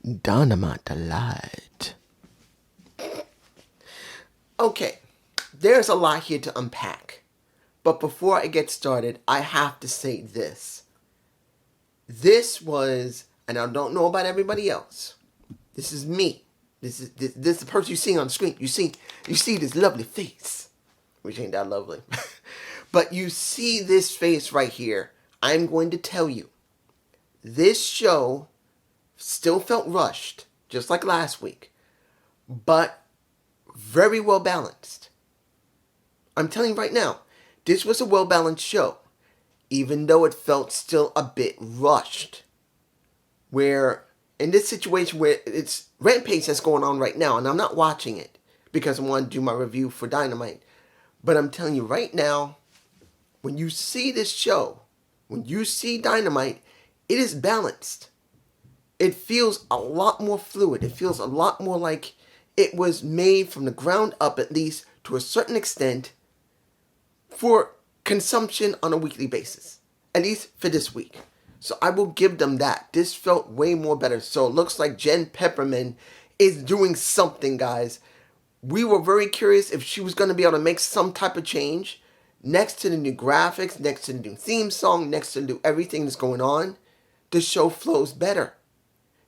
Dynamite. Okay, there's a lot here to unpack. But before I get started, I have to say this. This was, and I don't know about everybody else. This is me. This is the person you see on the screen. You see this lovely face, which ain't that lovely. But you see this face right here. I'm going to tell you, this show still felt rushed, just like last week, but very well balanced. I'm telling you right now, this was a well-balanced show, even though it felt still a bit rushed. Where, in this situation where it's Rampage that's going on right now, and I'm not watching it because I want to do my review for Dynamite, but I'm telling you right now, when you see this show, when you see Dynamite, it is balanced. It feels a lot more fluid. It feels a lot more like it was made from the ground up, at least to a certain extent, for consumption on a weekly basis. At least for this week. So I will give them that. This felt way more better. So it looks like Jen Pepperman is doing something, guys. We were very curious if she was going to be able to make some type of change. Next to the new graphics, next to the new theme song, next to the new everything that's going on, the show flows better.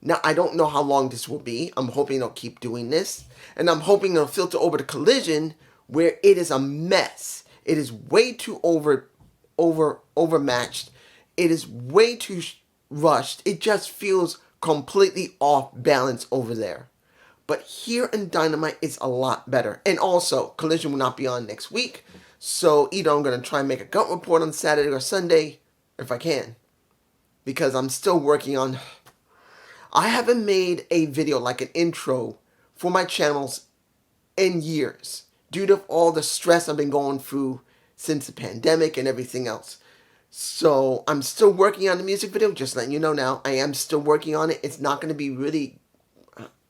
Now, I don't know how long this will be. I'm hoping they'll keep doing this. And I'm hoping they'll filter over to Collision, where it is a mess. It is way too overmatched. It is way too rushed. It just feels completely off balance over there. But here in Dynamite, it's a lot better. And also, Collision will not be on next week. So either I'm going to try and make a gut report on Saturday or Sunday, if I can. Because I'm still working on... I haven't made a video like an intro for my channels in years. Due to all the stress I've been going through since the pandemic and everything else. So I'm still working on the music video, just letting you know now. I am still working on it. It's not going to be really...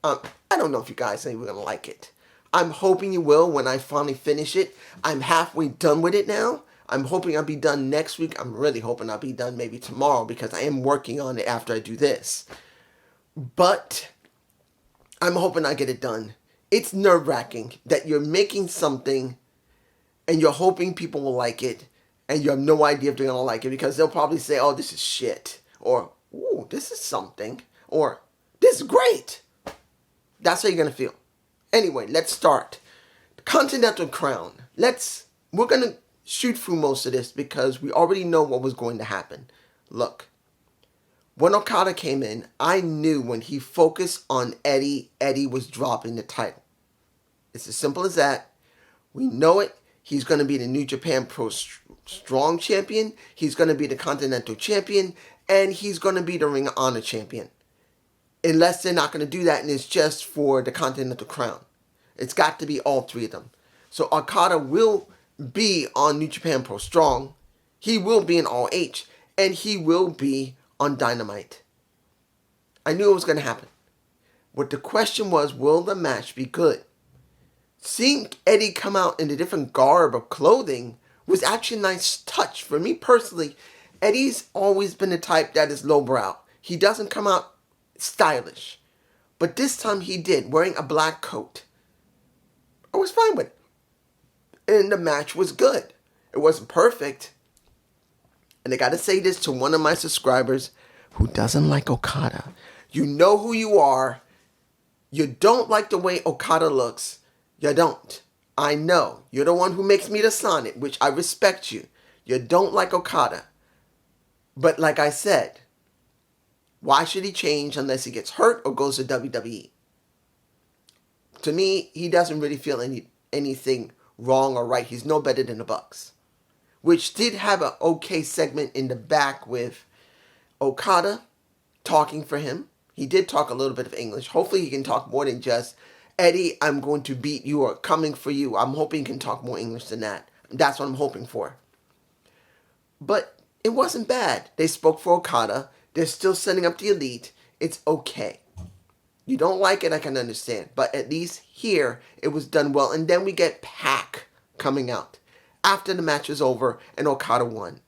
I don't know if you guys think we're going to like it. I'm hoping you will when I finally finish it. I'm halfway done with it now. I'm hoping I'll be done next week. I'm really hoping I'll be done maybe tomorrow because I am working on it after I do this. But I'm hoping I get it done. It's nerve-wracking that you're making something and you're hoping people will like it and you have no idea if they're going to like it because they'll probably say, oh, this is shit. Or, ooh, this is something. Or, this is great. That's how you're going to feel. Anyway, let's start. The Continental Crown. We're going to shoot through most of this because we already know what was going to happen. Look. When Okada came in, I knew when he focused on Eddie, Eddie was dropping the title. It's as simple as that. We know it. He's going to be the New Japan Pro Strong Champion. He's going to be the Continental Champion. And he's going to be the Ring of Honor Champion. Unless they're not going to do that and it's just for the Continental Crown. It's got to be all three of them. So Okada will be on New Japan Pro Strong. He will be in All H. And he will be on Dynamite. I knew it was going to happen. What the question was, will the match be good? Seeing Eddie come out in a different garb of clothing was actually a nice touch. For me personally, Eddie's always been the type that is lowbrow. He doesn't come out stylish. But this time he did, wearing a black coat. I was fine with it. And the match was good. It wasn't perfect. And I gotta say this to one of my subscribers who doesn't like Okada. You know who you are. You don't like the way Okada looks. You don't. I know. You're the one who makes me the Sonic, which I respect you. You don't like Okada. But like I said, why should he change unless he gets hurt or goes to WWE? To me, he doesn't really feel anything wrong or right. He's no better than the Bucks. Which did have an okay segment in the back with Okada talking for him. He did talk a little bit of English. Hopefully he can talk more than just, Eddie, I'm going to beat you or coming for you. I'm hoping he can talk more English than that. That's what I'm hoping for. But it wasn't bad. They spoke for Okada. They're still setting up the Elite. It's okay. You don't like it, I can understand. But at least here, it was done well. And then we get Pac coming out after the match is over and Okada won.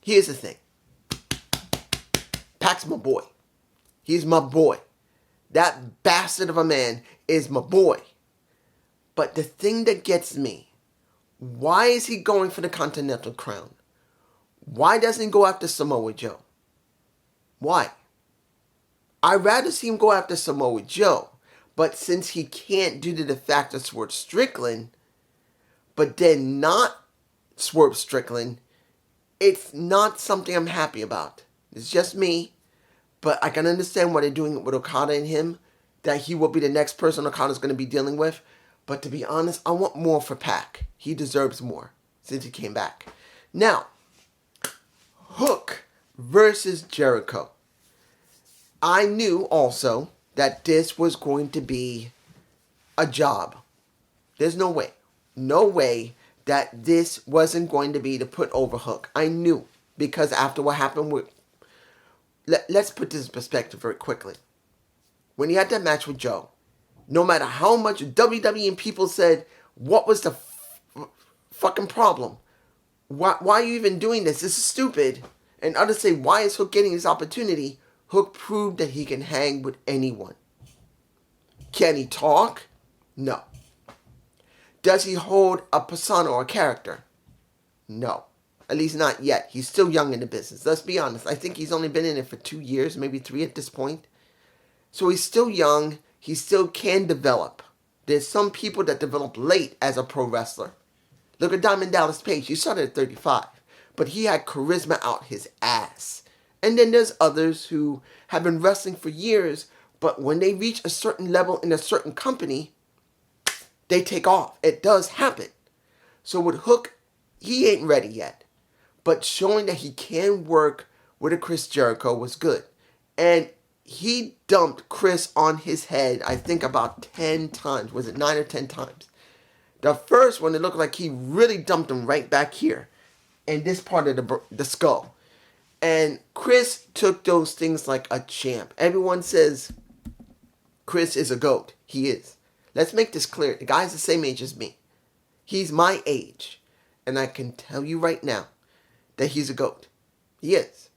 Here's the thing. Pac's my boy. He's my boy. That bastard of a man is my boy. But the thing that gets me, why is he going for the Continental Crown? Why doesn't he go after Samoa Joe? Why? I'd rather see him go after Samoa Joe. But since he can't due to the fact of Swerve Strickland, but then not Swerve Strickland, it's not something I'm happy about. It's just me. But I can understand why they're doing it with Okada and him. That he will be the next person Okada's going to be dealing with. But to be honest, I want more for Pac. He deserves more since he came back. Now, Hook versus Jericho. I knew also that this was going to be a job. There's no way. No way that this wasn't going to be to put over Hook. I knew. Because after what happened with... Let's put this in perspective very quickly. When he had that match with Joe, no matter how much WWE and people said, what was the fucking problem? Why are you even doing this? This is stupid. And others say, why is Hook getting this opportunity? Hook proved that he can hang with anyone. Can he talk? No. Does he hold a persona or a character? No. At least not yet. He's still young in the business. Let's be honest. I think he's only been in it for 2 years, maybe 3 at this point. So he's still young. He still can develop. There's some people that develop late as a pro wrestler. Look at Diamond Dallas Page. He started at 35. But he had charisma out his ass. And then there's others who have been wrestling for years, but when they reach a certain level in a certain company, they take off. It does happen. So with Hook, he ain't ready yet. But showing that he can work with a Chris Jericho was good. And he dumped Chris on his head, I think about 10 times. Was it 9 or 10 times? The first one, it looked like he really dumped him right back here. In this part of the skull. And Chris took those things like a champ. Everyone says Chris is a GOAT. He is. Let's make this clear. The guy's the same age as me. He's my age. And I can tell you right now that he's a GOAT. He is.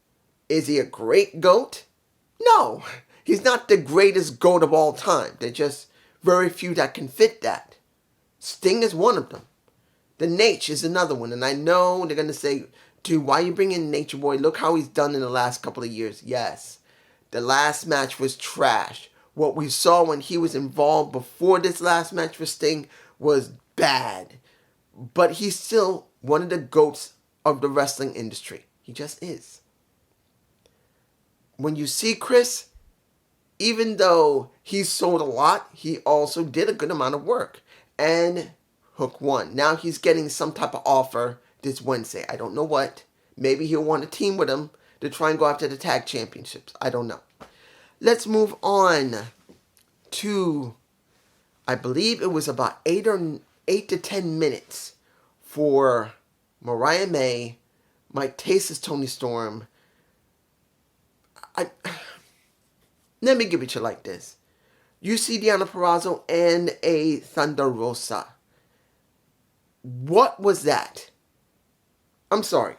Is he a great GOAT? No. He's not the greatest GOAT of all time. There's just very few that can fit that. Sting is one of them. The Nate is another one. And I know they're going to say, dude, why you bring in Nature Boy? Look how he's done in the last couple of years. Yes. The last match was trash. What we saw when he was involved before this last match with Sting was bad. But he's still one of the GOATs of the wrestling industry. He just is. When you see Chris, even though he sold a lot, he also did a good amount of work. And Hook won. Now he's getting some type of offer this Wednesday. I don't know what. Maybe he'll want to team with him to try and go after the tag championships. I don't know. Let's move on to, I believe it was about 8 to 10 minutes for Mariah May, Mike Tase's Tony Storm. Let me give it to you like this. You see Deonna Purrazzo and a Thunder Rosa. What was that? I'm sorry.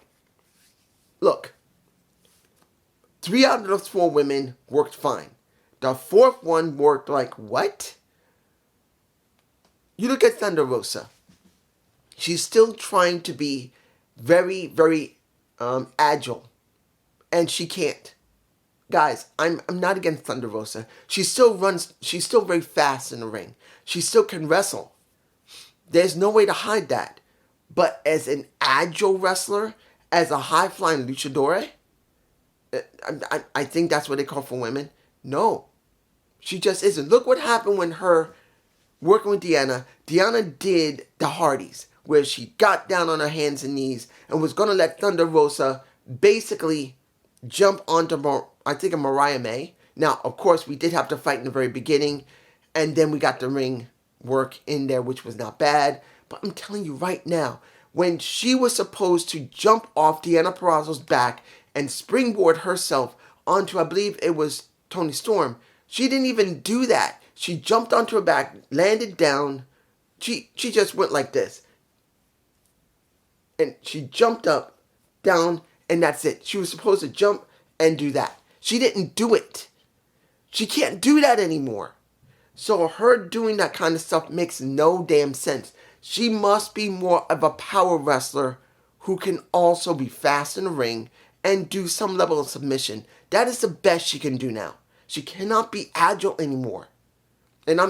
Look. 3 out of those 4 women worked fine. The 4th one worked like, what? You look at Thunder Rosa. She's still trying to be very, very agile. And she can't. Guys, I'm not against Thunder Rosa. She still runs. She's still very fast in the ring. She still can wrestle. There's no way to hide that. But as an agile wrestler, as a high-flying luchador, I think that's what they call for women. No. She just isn't. Look what happened when her working with Deonna. Deonna did the Hardys, where she got down on her hands and knees and was going to let Thunder Rosa basically jump onto, I think, a Mariah May. Now, of course, we did have to fight in the very beginning, and then we got the ring work in there, which was not bad. But I'm telling you right now, when she was supposed to jump off Deonna Purrazzo's back and springboard herself onto, I believe it was Tony Storm, she didn't even do that. She jumped onto her back, landed down. She just went like this. And she jumped up, down, and that's it. She was supposed to jump and do that. She didn't do it. She can't do that anymore. So her doing that kind of stuff makes no damn sense. She must be more of a power wrestler who can also be fast in the ring and do some level of submission. That is the best she can do now. She cannot be agile anymore. And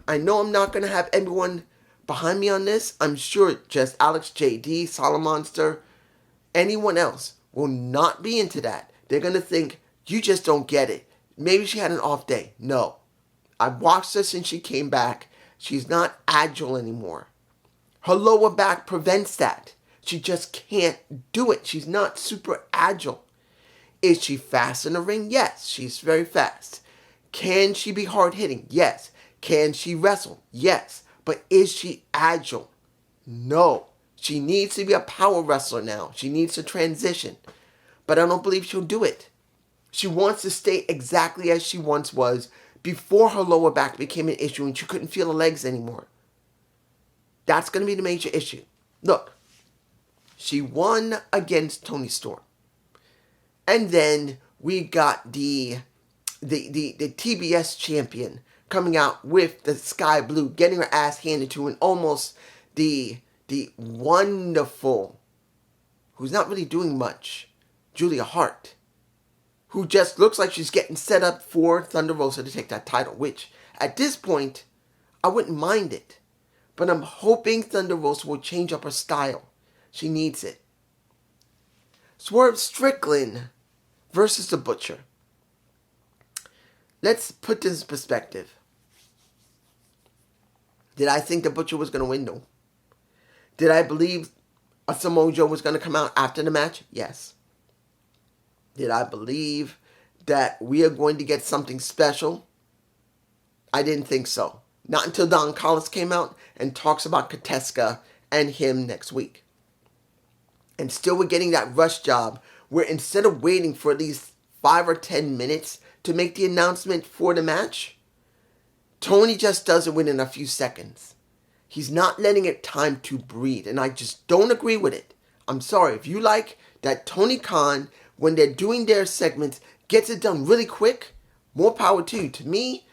I know I'm not gonna have everyone behind me on this. I'm sure just Alex JD, Solomonster, anyone else will not be into that. They're gonna think you just don't get it. Maybe she had an off day. No. I've watched her since she came back. She's not agile anymore. Her lower back prevents that. She just can't do it. She's not super agile. Is she fast in the ring? Yes, she's very fast. Can she be hard hitting? Yes. Can she wrestle? Yes. But is she agile? No. She needs to be a power wrestler now. She needs to transition. But I don't believe she'll do it. She wants to stay exactly as she once was before her lower back became an issue and she couldn't feel her legs anymore. That's going to be the major issue. Look, she won against Toni Storm. And then we got the TBS champion coming out with the sky blue, getting her ass handed to, and almost the wonderful, who's not really doing much, Julia Hart, who just looks like she's getting set up for Thunder Rosa to take that title, which at this point, I wouldn't mind it. But I'm hoping Thunder Rosa will change up her style. She needs it. Swerve Strickland versus The Butcher. Let's put this in perspective. Did I think The Butcher was going to win? No. Did I believe a Samoa Joe was going to come out after the match? Yes. Did I believe that we are going to get something special? I didn't think so. Not until Don Callis came out and talks about Kateska and him next week. And still we're getting that rush job where instead of waiting for at least 5 or 10 minutes to make the announcement for the match, Tony just does it within a few seconds. He's not letting it time to breathe, and I just don't agree with it. I'm sorry, if you like that Tony Khan, when they're doing their segments, gets it done really quick, more power to you. To me,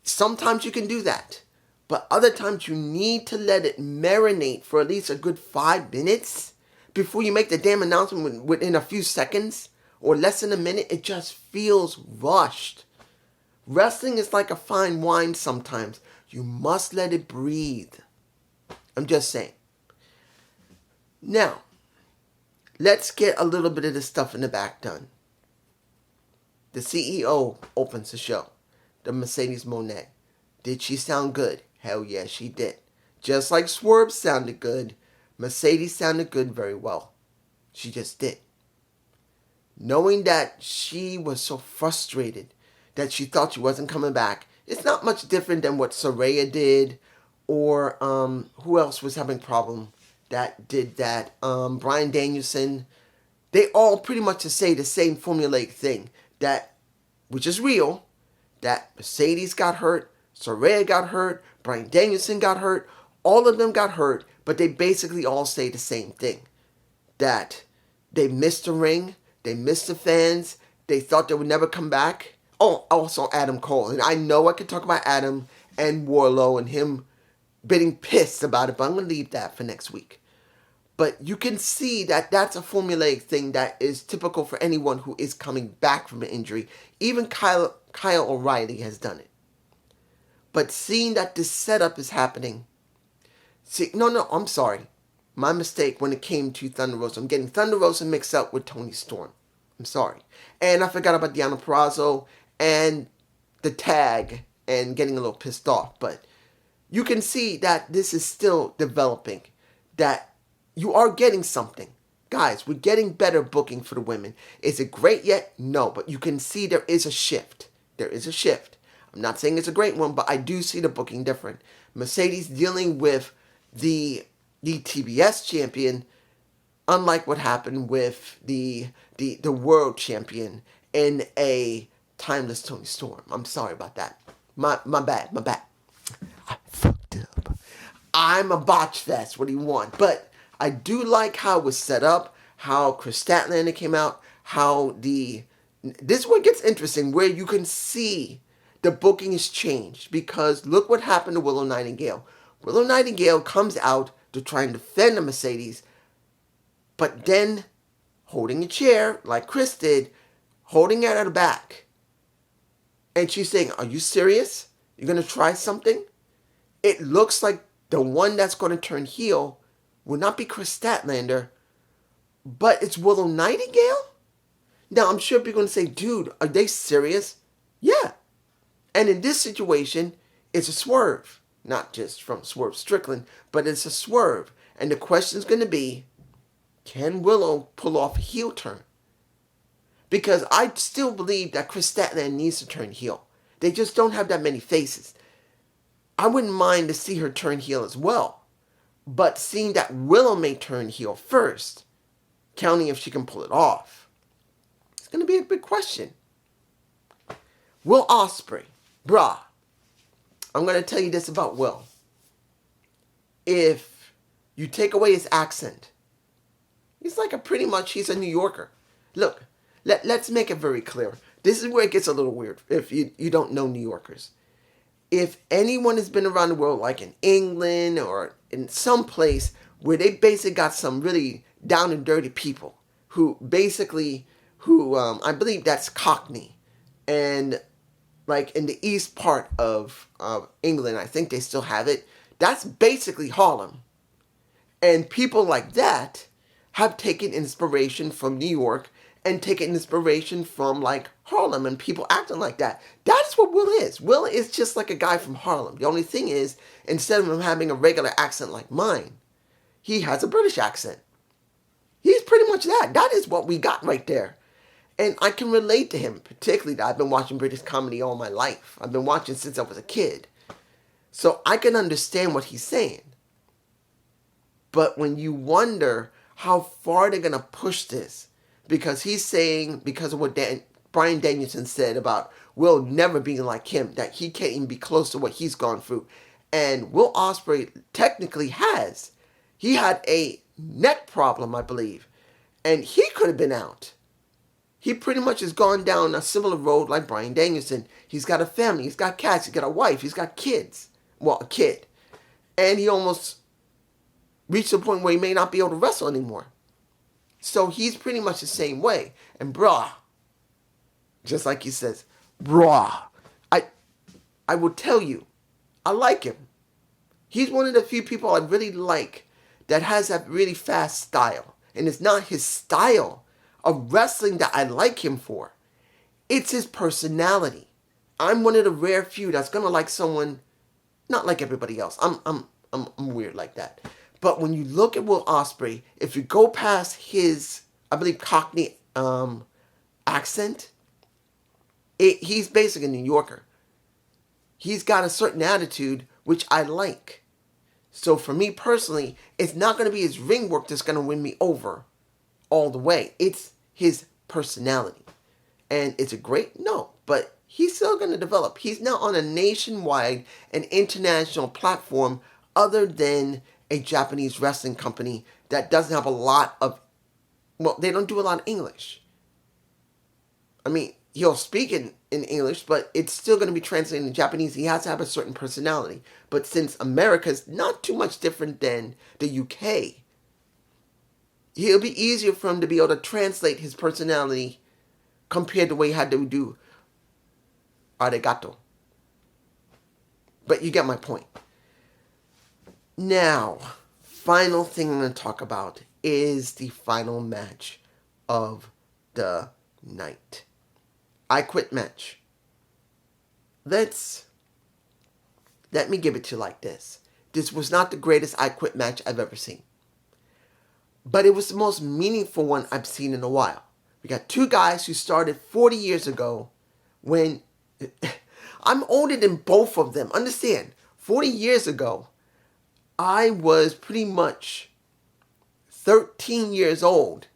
sometimes you can do that. But other times you need to let it marinate for at least a good 5 minutes before you make the damn announcement within a few seconds or less than a minute. It just feels rushed. Wrestling is like a fine wine sometimes. You must let it breathe. I'm just saying. Now, let's get a little bit of the stuff in the back done. The CEO opens the show. The Mercedes Moné. Did she sound good? Hell yeah, she did. Just like Swerve sounded good, Mercedes sounded good very well. She just did. Knowing that she was so frustrated that she thought she wasn't coming back, it's not much different than what Saraya did, or who else was having a problem that did that? Bryan Danielson. They all pretty much say the same formulaic thing, that, which is real, that Mercedes got hurt, Saraya got hurt, Bryan Danielson got hurt, all of them got hurt, but they basically all say the same thing. That they missed the ring, they missed the fans, they thought they would never come back. Oh, also Adam Cole. And I know I could talk about Adam and Wardlow and him getting pissed about it, but I'm going to leave that for next week. But you can see that that's a formulaic thing that is typical for anyone who is coming back from an injury. Even Kyle O'Reilly has done it. But seeing that this setup is happening. I'm sorry. My mistake when it came to Thunder Rosa. I'm getting Thunder Rosa mixed up with Toni Storm. I'm sorry. And I forgot about Deonna Purrazzo and the tag and getting a little pissed off. But you can see that this is still developing. That you are getting something. Guys, we're getting better booking for the women. Is it great yet? No. But you can see there is a shift. There is a shift. I'm not saying it's a great one, but I do see the booking different. Mercedes dealing with the TBS champion, unlike what happened with the world champion in a timeless Toni Storm. I'm sorry about that. My bad. I fucked up. I'm a botch fest. What do you want? But I do like how it was set up, how Chris Statlander came out, how this one gets interesting, where you can see the booking is changed because look what happened to Willow Nightingale. Willow Nightingale comes out to try and defend the Mercedes, but then holding a chair like Chris did, holding it at her back. And she's saying, are you serious? You're going to try something? It looks like the one that's going to turn heel will not be Chris Statlander, but it's Willow Nightingale? Now, I'm sure people are going to say, dude, are they serious? Yeah. And in this situation, it's a swerve. Not just from Swerve Strickland, but it's a swerve. And the question is going to be, can Willow pull off a heel turn? Because I still believe that Chris Statlander needs to turn heel. They just don't have that many faces. I wouldn't mind to see her turn heel as well. But seeing that Willow may turn heel first, counting if she can pull it off, it's going to be a big question. Will Ospreay, bruh, I'm going to tell you this about Will. If you take away his accent, he's like he's a New Yorker. Look, let's make it very clear. This is where it gets a little weird if you don't know New Yorkers. If anyone has been around the world, like in England or in some place where they basically got some really down and dirty people who I believe that's Cockney. And like in the east part of England, I think they still have it. That's basically Harlem. And people like that have taken inspiration from New York and taken inspiration from like Harlem and people acting like that. That is what Will is. Will is just like a guy from Harlem. The only thing is, instead of him having a regular accent like mine, he has a British accent. He's pretty much that. That is what we got right there. And I can relate to him, particularly that I've been watching British comedy all my life. I've been watching since I was a kid. So I can understand what he's saying. But when you wonder how far they're going to push this, because he's saying, because of what Bryan Danielson said about Will never being like him, that he can't even be close to what he's gone through. And Will Ospreay technically has. He had a neck problem, I believe. And he could have been out. He pretty much has gone down a similar road like Bryan Danielson. He's got a family. He's got cats. He's got a wife. He's got kids. Well, a kid. And he almost reached a point where he may not be able to wrestle anymore. So he's pretty much the same way. And bruh, just like he says, bruh, I will tell you, I like him. He's one of the few people I really like that has that really fast style. And it's not his style of wrestling that I like him for. It's his personality. I'm one of the rare few that's gonna like someone, not like everybody else. I'm weird like that. But when you look at Will Ospreay, if you go past his, I believe, Cockney accent, he's basically a New Yorker. He's got a certain attitude, which I like. So for me personally, it's not going to be his ring work that's going to win me over all the way. It's his personality. And is it great? No. But he's still going to develop. He's now on a nationwide and international platform other than a Japanese wrestling company that doesn't have a lot of, well, they don't do a lot of English. I mean, he'll speak in English, but it's still going to be translated in Japanese. He has to have a certain personality. But since America's not too much different than the UK, it'll be easier for him to be able to translate his personality compared to the way he had to do arigato. But you get my point. Now, final thing I'm going to talk about is the final match of the night. I Quit match. Let me give it to you like this. This was not the greatest I Quit match I've ever seen. But it was the most meaningful one I've seen in a while. We got two guys who started 40 years ago when... I'm older than both of them. Understand, 40 years ago, I was pretty much 13 years old.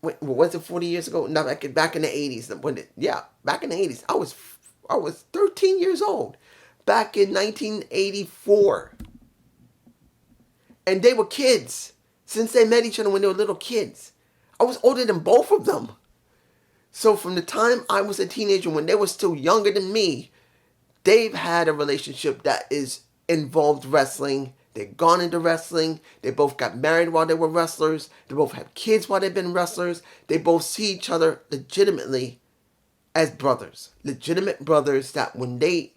Wait, was it 40 years ago? No, back in the 80s. Back in the 80s. I was 13 years old. Back in 1984. And they were kids. Since they met each other when they were little kids. I was older than both of them. So from the time I was a teenager, when they were still younger than me, they've had a relationship that is involved wrestling. They've gone into wrestling. They both got married while they were wrestlers. They both have kids while they've been wrestlers. They both see each other legitimately as brothers. Legitimate brothers that when they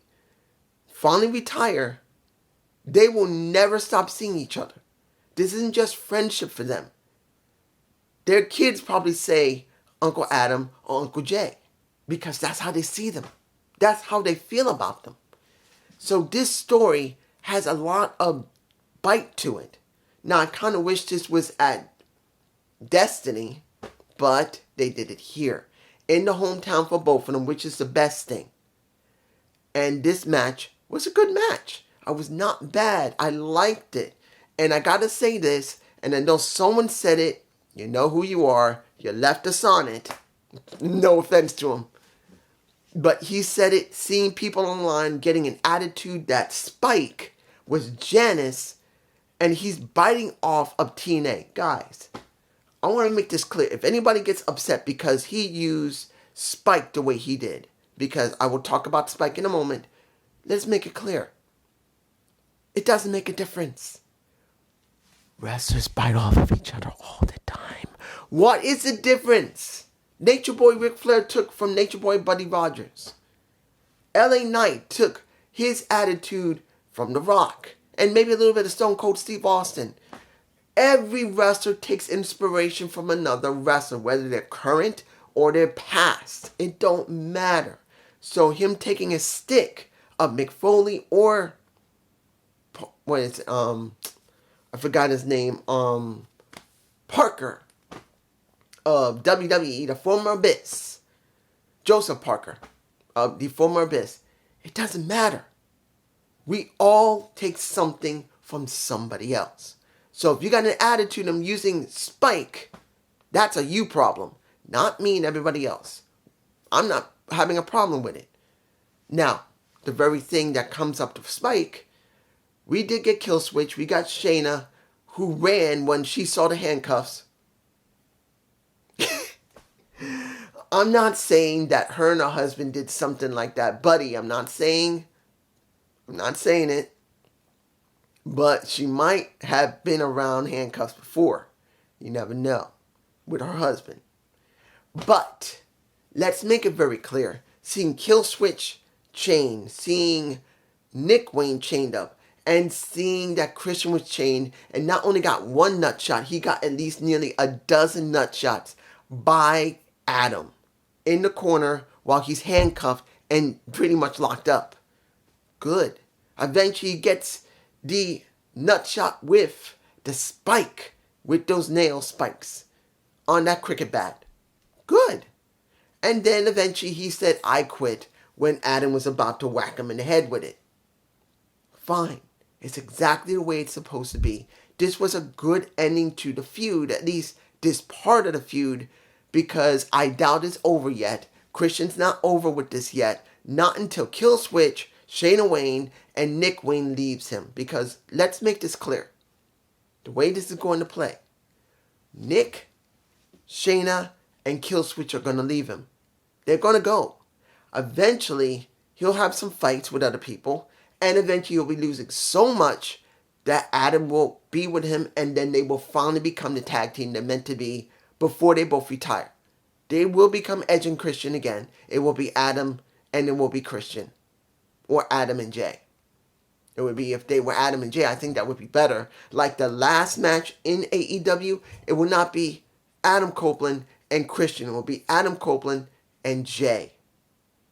finally retire, they will never stop seeing each other. This isn't just friendship for them. Their kids probably say Uncle Adam or Uncle Jay because that's how they see them. That's how they feel about them. So this story has a lot of bite to it. Now, I kind of wish this was at Destiny, but they did it here. In the hometown for both of them, which is the best thing. And this match was a good match. I was not bad. I liked it. And I gotta say this, and I know someone said it, you know who you are, you left us on it. No offense to him. But he said it, seeing people online getting an attitude that Spike was Janice and he's biting off of TNA. Guys, I want to make this clear. If anybody gets upset because he used Spike the way he did, because I will talk about Spike in a moment, let's make it clear. It doesn't make a difference. Wrestlers bite off of each other all the time. What is the difference? Nature Boy Ric Flair took from Nature Boy Buddy Rogers. LA Knight took his attitude from The Rock. And maybe a little bit of Stone Cold Steve Austin. Every wrestler takes inspiration from another wrestler, whether they're current or they're past. It don't matter. So him taking a stick of Mick Foley or what is it? I forgot his name. Parker of WWE, the former Abyss. Joseph Parker of the former Abyss. It doesn't matter. We all take something from somebody else. So if you got an attitude of using Spike, that's a you problem. Not me and everybody else. I'm not having a problem with it. Now, the very thing that comes up to Spike, we did get Kill Switch. We got Shayna, who ran when she saw the handcuffs. I'm not saying that her and her husband did something like that. Buddy, I'm not saying it. But she might have been around handcuffs before. You never know. With her husband. But let's make it very clear. Seeing Kill Switch chained, seeing Nick Wayne chained up, and seeing that Christian was chained and not only got one nut shot, he got at least nearly a dozen nut shots by Adam in the corner while he's handcuffed and pretty much locked up. Good. Eventually he gets the nut shot with the spike, with those nail spikes on that cricket bat. Good. And then eventually he said, I quit, when Adam was about to whack him in the head with it. Fine. It's exactly the way it's supposed to be. This was a good ending to the feud, at least this part of the feud, because I doubt it's over yet. Christian's not over with this yet. Not until Kill Switch, Shayna Wayne, and Nick Wayne leaves him. Because let's make this clear. The way this is going to play. Nick, Shayna, and Kill Switch are going to leave him. They're going to go. Eventually, he'll have some fights with other people. And eventually he'll be losing so much that Adam will be with him. And then they will finally become the tag team they're meant to be before they both retire. They will become Edge and Christian again. It will be Adam and it will be Christian. Or Adam and Jay. It would be, if they were Adam and Jay, I think that would be better. Like the last match in AEW, it will not be Adam Copeland and Christian. It will be Adam Copeland and Jay.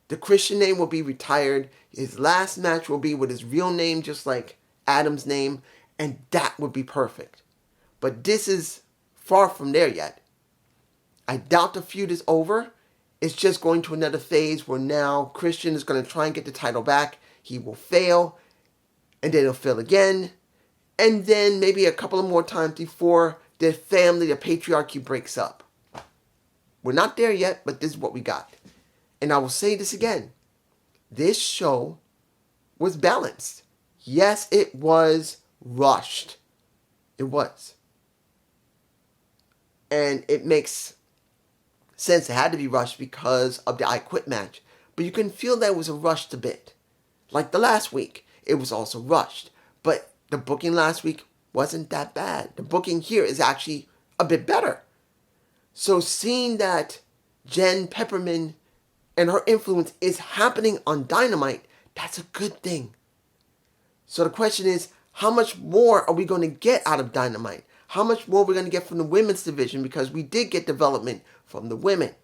The Christian name will be retired. His last match will be with his real name, just like Adam's name. And that would be perfect. But this is far from there yet. I doubt the feud is over. It's just going to another phase where now Christian is going to try and get the title back. He will fail. And then he'll fail again. And then maybe a couple of more times before the family, the patriarchy breaks up. We're not there yet, but this is what we got. And I will say this again. This show was balanced. Yes, it was rushed. It was. And it makes Since it had to be rushed because of the I Quit match. But you can feel that it was a rushed a bit. Like the last week, it was also rushed. But the booking last week wasn't that bad. The booking here is actually a bit better. So seeing that Jen Pepperman and her influence is happening on Dynamite, that's a good thing. So the question is, how much more are we going to get out of Dynamite? How much more are we going to get from the women's division? Because we did get development from the women.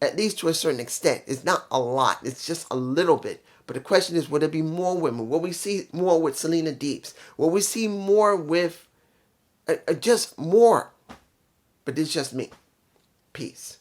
At least to a certain extent. It's not a lot. It's just a little bit. But the question is, will there be more women? Will we see more with Selena Deeps? Will we see more with... just more? But it's just me. Peace.